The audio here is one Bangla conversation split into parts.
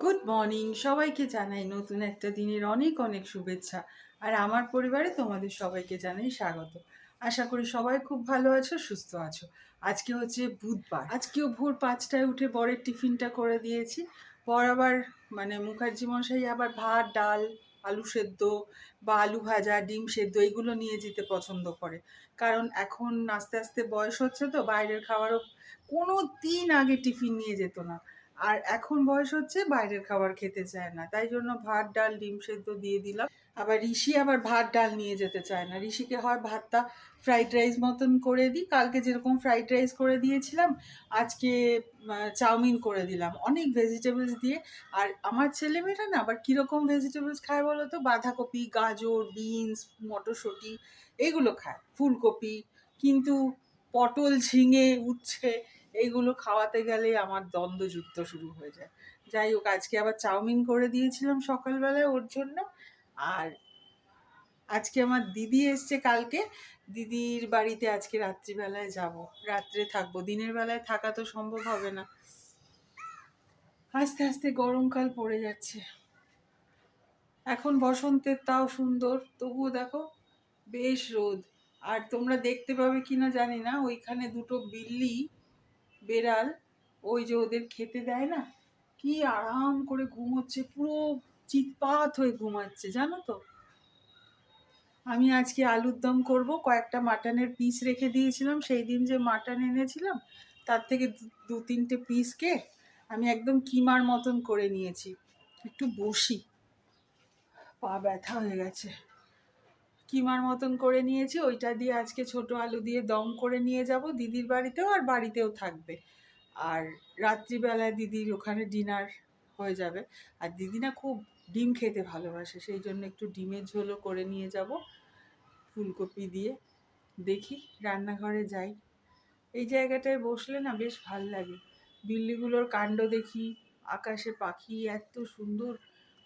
গুড মর্নিং, সবাইকে জানাই নতুন একটা দিনের অনেক অনেক শুভেচ্ছা। আর আমার পরিবারে তোমাদের সবাইকে জানাই স্বাগত। আশা করি সবাই খুব ভালো আছো, সুস্থ আছো। আজকে হচ্ছে বুধবার, আজকেও ভোর 5টায় উঠে বরের টিফিনটা করে দিয়েছি। বর আবার মুখার্জি মশাই আবার ভাত ডাল আলু সেদ্ধ বা আলু ভাজা ডিম সেদ্ধ এগুলো নিয়ে যেতে পছন্দ করে। কারণ এখন আস্তে আস্তে বয়স হচ্ছে, তো বাইরের খাবারও কোনো দিন আগে টিফিন নিয়ে যেত না, আর এখন বয়স হচ্ছে বাইরের খাবার খেতে চায় না, তাই জন্য ভাত ডাল ডিম সেদ্ধ দিয়ে দিলাম। আবার ঋষি আবার ভাত ডাল নিয়ে যেতে চায় না, ঋষিকে হয় ভাতটা ফ্রাইড রাইস মতন করে দিই। কালকে যেরকম ফ্রাইড রাইস করে দিয়েছিলাম, আজকে চাউমিন করে দিলাম অনেক ভেজিটেবলস দিয়ে। আর আমার ছেলেমেয়েরা না আবার কীরকম ভেজিটেবলস খায় বলো তো, বাঁধাকপি গাজর বিনস মটরশুঁটি এগুলো খায়, ফুলকপি। কিন্তু পটল ঝিঙে উচ্ছে এইগুলো খাওয়াতে গেলে আমার দ্বন্দ্বযুদ্ধ শুরু হয়ে যায়। যাই হোক, আজকে আবার চাউমিন করে দিয়েছিলাম সকালবেলায় ওর জন্য। আর আজকে আমার দিদি এসছে কালকে, দিদির বাড়িতে আজকে রাত্রিবেলায় যাব, রাত্রে থাকবো, দিনের বেলায় থাকা তো সম্ভব হবে না। আস্তে আস্তে গরমকাল পড়ে যাচ্ছে। এখন বসন্তের তাও সুন্দর, তবুও দেখো বেশ রোদ। আর তোমরা দেখতে পাবে কিনা জানি না, ওইখানে দুটো বিল্লি বেড়াল, ওই যে ওদের খেতে দেয় না, কি আরাম করে ঘুমোচ্ছে, পুরো চিৎপাত হয়ে ঘুমাচ্ছে জানো তো। আমি আজকে আলুর দম করব, কয়েকটা মাটনের পিস রেখে দিয়েছিলাম সেই দিন যে মাটন এনেছিলাম, তার থেকে দু তিনটে পিসকে আমি একদম কিমার মতন করে নিয়েছি। একটু বসি, পা ব্যথা হয়ে গেছে। কিমার মতন করে নিয়েছি, ওইটা দিয়ে আজকে ছোট আলু দিয়ে দম করে নিয়ে যাব দিদির বাড়িতেও, আর বাড়িতেও থাকবে। আর রাত্রিবেলায় দিদির ওখানে ডিনার হয়ে যাবে। আর দিদি না খুব ডিম খেতে ভালোবাসে, সেই জন্য একটু ডিমের ঝোলও করে নিয়ে যাব ফুলকপি দিয়ে। দেখি রান্নাঘরে যাই, এই জায়গাটায় বসলে না বেশ ভাল লাগে। বিল্লিগুলোর কাণ্ড দেখি, আকাশে পাখি এত সুন্দর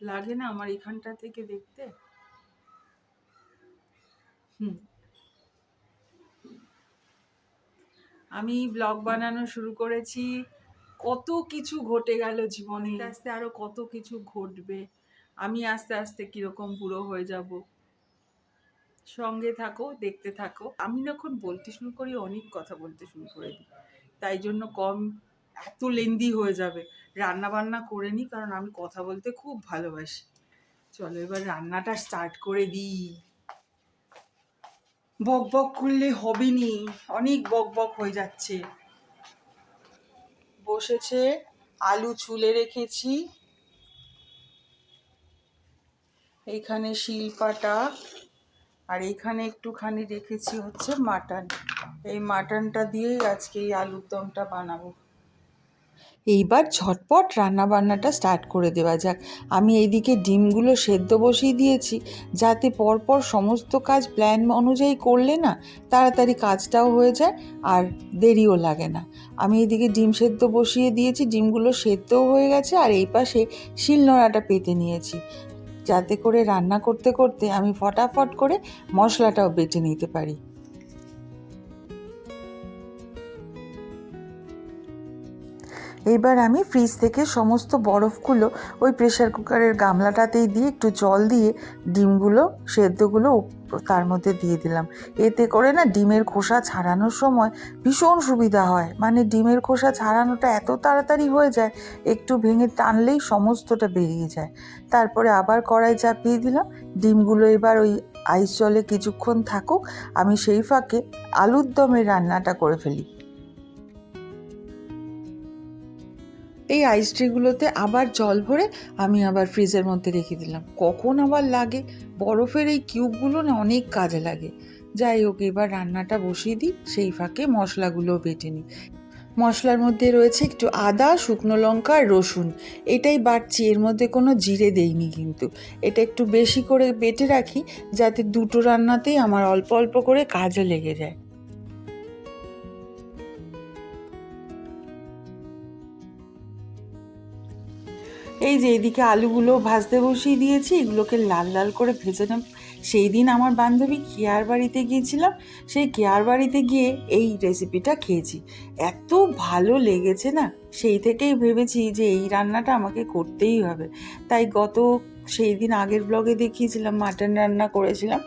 লাগে না আমার এখানটা থেকে দেখতে। আমি ব্লগ বানানো শুরু করেছি, কত কিছু ঘটে গেল জীবনে, আস্তে আস্তে আরো কত কিছু ঘটবে। আমি আস্তে আস্তে কিরকম বুড়ো হয়ে যাব, সঙ্গে থাকো, দেখতে থাকো। আমি যখন বলতে শুরু করি অনেক কথা বলতে শুরু করে দিই, তাই জন্য এত লেন্দি হয়ে যাবে। রান্না বান্না করে নিই, কারণ আমি কথা বলতে খুব ভালোবাসি। চলো এবার রান্নাটা স্টার্ট করে দিই। বক বক করলে হবে নি, অনেক বক বক হয়ে যাচ্ছে। বসেছে, আলু ছুলে রেখেছি, এইখানে শিলপাটা, আর এইখানে একটুখানি রেখেছি হচ্ছে মাটন। এই মাটনটা দিয়েই আজকে এই আলুর দমটা বানাবো। এইবার ঝটপট রান্না বান্নাটা স্টার্ট করে দেওয়া যাক। আমি এইদিকে ডিমগুলো সেদ্ধ বসিয়ে দিয়েছি, যাতে পরপর সমস্ত কাজ প্ল্যান অনুযায়ী করলে না তাড়াতাড়ি কাজটাও হয়ে যায় আর দেরিও লাগে না। আমি এইদিকে ডিম সেদ্ধ বসিয়ে দিয়েছি, ডিমগুলো সেদ্ধও হয়ে গেছে, আর এই পাশে শিলনোড়াটা পেতে নিয়েছি, যাতে করে রান্না করতে করতে আমি ফটাফট করে মশলাটাও বেটে নিতে পারি। এইবার আমি ফ্রিজ থেকে সমস্ত বরফগুলো ওই প্রেশার কুকারের গামলাটাতেই দিয়ে একটু জল দিয়ে ডিমগুলো সেদ্ধগুলো তার মধ্যে দিয়ে দিলাম। এতে করে না ডিমের খোসা ছাড়ানোর সময় ভীষণ সুবিধা হয়, ডিমের খোসা ছাড়ানোটা এত তাড়াতাড়ি হয়ে যায়, একটু ভেঙে টানলেই সমস্তটা বেরিয়ে যায়। তারপরে আবার কড়াই চাপিয়ে দিলাম, ডিমগুলো এবার ওই আইস জলে কিছুক্ষণ থাকুক, আমি সেই ফাঁকে আলুর দমের রান্নাটা করে ফেলি। এই আইস ট্রেগুলোতে আবার জল ভরে আমি আবার ফ্রিজের মধ্যে রেখে দিলাম, কখন আবার লাগে। বরফের এই কিউবগুলো না অনেক কাজে লাগে। যাই হোক, এবার রান্নাটা বসিয়ে দিই, সেই ফাঁকে মশলাগুলোও বেটে নিই। মশলার মধ্যে রয়েছে একটু আদা, শুকনো লঙ্কা আর রসুন, এটাই বাটছি, এর মধ্যে কোনো জিরে দেইনি। কিন্তু এটা একটু বেশি করে বেটে রাখি, যাতে দুটো রান্নাতেই আমার অল্প অল্প করে কাজে লেগে যায়। এই যে এদিকে আলুগুলো ভাজতে বসিয়ে দিয়েছি, এগুলোকে লাল লাল করে ভেজে নেব। সেই দিন আমার বান্ধবী কেয়ার বাড়িতে গিয়েছিলাম, সেই কেয়ার বাড়িতে গিয়ে এই রেসিপিটা খেয়েছি, এত ভালো লেগেছে না, সেই থেকেই ভেবেছি যে এই রান্নাটা আমাকে করতেই হবে। তাই সেই দিন আগের ব্লগে দেখিয়েছিলাম মাটন রান্না করেছিলাম,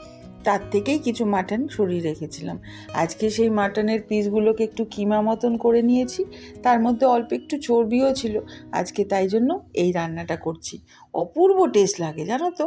তার থেকেই কিছু মাটন সরিয়ে রেখেছিলাম। আজকে সেই মাটনের পিসগুলোকে একটু কিমা মতন করে নিয়েছি, তার মধ্যে অল্প একটু চর্বিও ছিল আজকে, তাই জন্য এই রান্নাটা করছি। অপূর্ব টেস্ট লাগে জানো তো।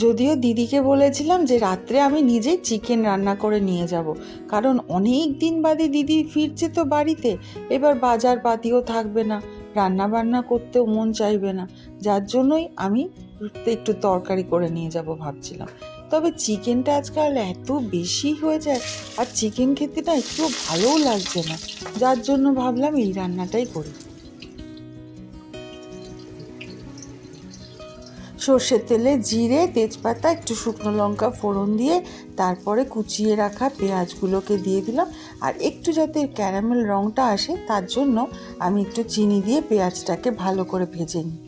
যদিও দিদিকে বলেছিলাম যে রাত্রে আমি নিজেই চিকেন রান্না করে নিয়ে যাব, কারণ অনেক দিন বাদে দিদি ফিরছে তো বাড়িতে, এবার বাজার পাতিও থাকবে না, রান্না বান্না করতেও মন চাইবে না, যার জন্যই আমি একটু তরকারি করে নিয়ে যাব ভাবছিলাম। তবে চিকেনটা আজকাল এত বেশি হয়ে যায়, আর চিকেন খেতে না একটু ভালোও লাগছে না, যার জন্য ভাবলাম এই রান্নাটাই করি। সর্ষের তেলে জিরে, তেজপাতা, একটু শুকনো লঙ্কা ফোড়ন দিয়ে তারপরে কুচিয়ে রাখা পেঁয়াজগুলোকে দিয়ে দিলাম। আর একটু যাতে ক্যারামেল রঙটা আসে তার জন্য আমি একটু চিনি দিয়ে পেঁয়াজটাকে ভালো করে ভেজে নিই।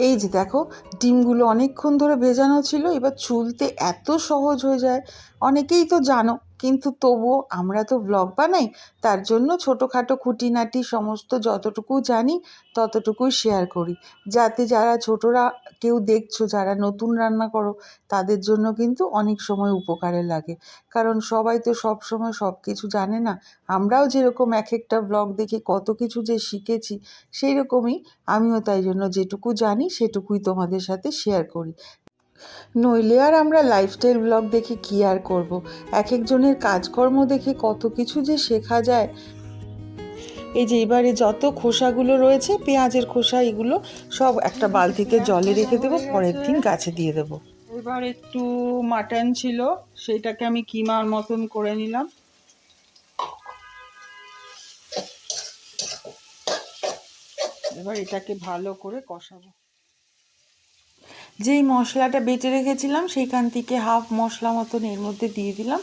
এই যে দেখো, ডিমগুলো অনেকক্ষণ ধরে ভেজানো ছিল, এবার ছুলতে এত সহজ হয়ে যায়, অনেকেই তো জানো, কিন্তু তবুও আমরা তো ব্লগ বানাই, তার জন্য ছোটোখাটো খুঁটিনাটি সমস্ত যতটুকু জানি ততটুকুই শেয়ার করি, যাতে যারা ছোটরা কেউ দেখছো, যারা নতুন রান্না করো, তাদের জন্য কিন্তু অনেক সময় উপকারে লাগে। কারণ সবাই তো সব সময় সব কিছু জানে না, আমরাও যেরকম এক একটা ব্লগ দেখে কত কিছু যে শিখেছি, সেই রকমই আমিও তাই জন্য যেটুকু জানি সেটুকুই তোমাদের সাথে শেয়ার করি। নইলে আর আমরা লাইফস্টাইল ব্লগ দেখে কী আর করব, এক একজনের কাজকর্ম দেখে কত কিছু যে শেখা যায়। এই যে এবারে যত খোসাগুলো রয়েছে, পেঁয়াজের খোসা, এগুলো সব একটা বালতিতে জলে রেখে দেবো, পরের দিন গাছে দিয়ে দেবো। এবার একটু মাটন ছিল, সেইটাকে আমি কিমার মতন করে নিলাম। এবার এটাকে ভালো করে কষাবো। যেই মশলাটা বেটে রেখেছিলাম সেইখান থেকে হাফ মশলা মতন এর মধ্যে দিয়ে দিলাম,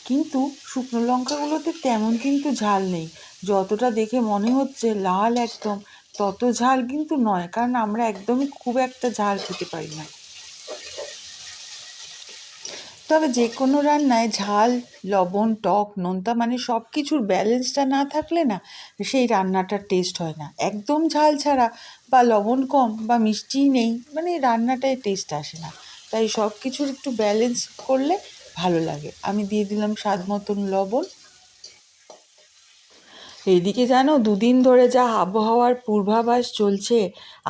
কিন্তু শুকনো লঙ্কাগুলোতে তেমন কিন্তু ঝাল নেই, যতটা দেখে মনে হচ্ছে লাল একদম, তত ঝাল কিন্তু নয়, কারণ আমরা একদমই খুব একটা ঝাল খেতে পারি না। তবে যে কোনো রান্নায় ঝাল, লবণ, টক, নোনতা মানে সব কিছুর ব্যালেন্সটা না থাকলে না সেই রান্নাটার টেস্ট হয় না। একদম ঝাল ছাড়া বা লবণ কম বা মিষ্টিই নেই মানে রান্নাটায় টেস্ট আসে না। তাই সব কিছুর একটু ব্যালেন্স করলে ভালো লাগে। আমি দিয়ে দিলাম স্বাদ মতন লবণ। এইদিকে জানো, দুদিন ধরে যা আবহাওয়ার পূর্বাভাস চলছে,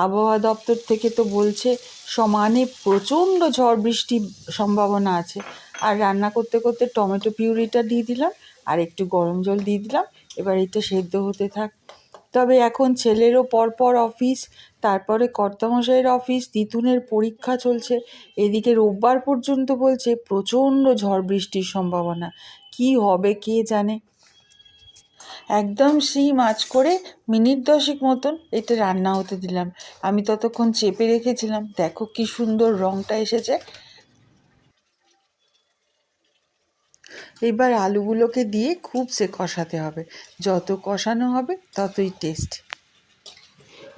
আবহাওয়া দপ্তর থেকে তো বলছে সমানে প্রচণ্ড ঝড় বৃষ্টির সম্ভাবনা আছে। আর রান্না করতে করতে টমেটো পিউরিটা দিয়ে দিলাম, আর একটু গরম জল দিয়ে দিলাম, এবার এটা সেদ্ধ হতে থাক। তবে এখন ছেলেরও পরপর অফিস, তারপরে কর্তামশাইয়ের অফিস, তিতুনের পরীক্ষা চলছে, এদিকে রোববার পর্যন্ত বলছে প্রচণ্ড ঝড় বৃষ্টির সম্ভাবনা। কি হবে কে জানে। একদম সিম আঁচ করে মিনিট 10 মতন এটা রান্না হতে দিলাম। আমি ততক্ষণ চেপে রেখেছিলাম, দেখো কি সুন্দর রঙটা এসেছে। এবার আলুগুলোকে দিয়ে খুব কষাতে হবে, যত কষানো হবে ততই টেস্ট।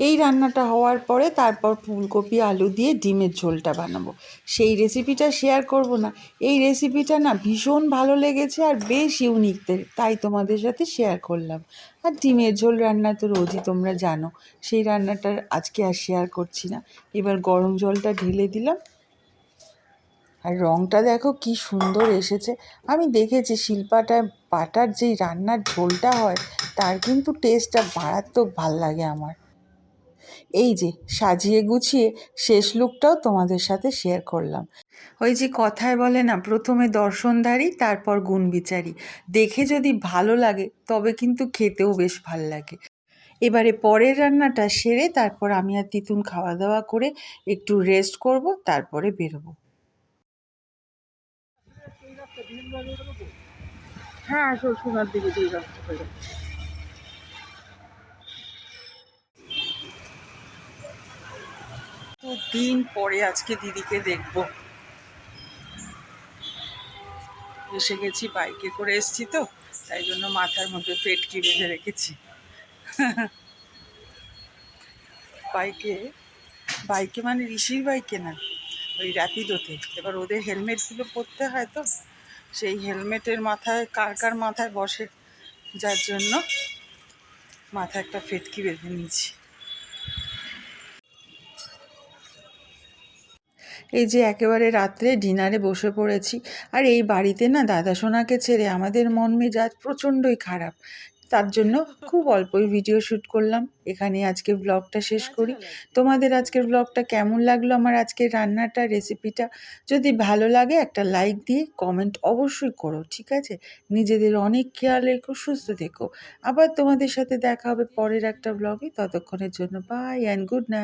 এই রান্নাটা হওয়ার পরে তারপর ফুলকপি আলু দিয়ে ডিমের ঝোলটা বানাবো, সেই রেসিপিটা শেয়ার করব না। এই রেসিপিটা না ভীষণ ভালো লেগেছে আর বেশ ইউনিক, তাই তোমাদের সাথে শেয়ার করলাম। আর ডিমের ঝোল রান্না তো রোজই তোমরা জানো, সেই রান্নাটার আজকে আর শেয়ার করছি না। এবার গরম জলটা ঢেলে দিলাম, আর রঙটা দেখো কি সুন্দর এসেছে। আমি দেখেছি শিলপাটায় পাটার যেই রান্নার ঝোলটা হয় তার কিন্তু টেস্টটা মারাত্মক ভাল লাগে আমার। এই যে সাজিয়ে গুছিয়ে শেষ লুকটাও তোমাদের সাথে শেয়ার করলাম। ওই যে কথায় বলে না, প্রথমে দর্শনধারী তারপর গুণবিচারী, দেখে যদি ভালো লাগে তবে কিন্তু খেতেও বেশ ভাল লাগে। এবারে পরের রান্নাটা সেরে তারপর আমি আর তিতুন খাওয়া দাওয়া করে একটু রেস্ট করব, তারপরে বেরোবো। হ্যাঁ, শ্বশুরবাড়ির দিকে যেই রাস্তা করে। তো দিন পরে আজকে দিদিকে দেখবো। এসে গেছি, বাইকে করে এসছি তো, তাই জন্য মাথার মধ্যে পেটকি বেঁধে রেখেছি। বাইকে বাইকে মানে ঋষির বাইকে না, ওই র্যাপিডোতে। এবার ওদের হেলমেটগুলো পরতে হয় তো, সেই হেলমেটের মাথায় কার কার মাথায় বসে, যার জন্য মাথায় একটা ফেটকি বেঁধে নিয়েছি। এই যে একেবারে রাত্রে ডিনারে বসে পড়েছি। আর এই বাড়িতে না দাদা সোনাকে ছেড়ে আমাদের মন মেজাজ প্রচণ্ডই খারাপ। তার জন্য খুব অল্পই ভিডিও শ্যুট করলাম। এখানে আজকে ব্লগটা শেষ করি। তোমাদের আজকের ব্লগটা কেমন লাগলো, আমার আজকের রান্নাটা, রেসিপিটা? যদি ভালো লাগে একটা লাইক দিয়ে কমেন্ট অবশ্যই করো, ঠিক আছে? নিজেদের অনেক খেয়াল রেখো, সুস্থ থেকো। আবার তোমাদের সাথে দেখা হবে পরের একটা ব্লগে। ততক্ষণের জন্য বাই অ্যান্ড গুড নাইট।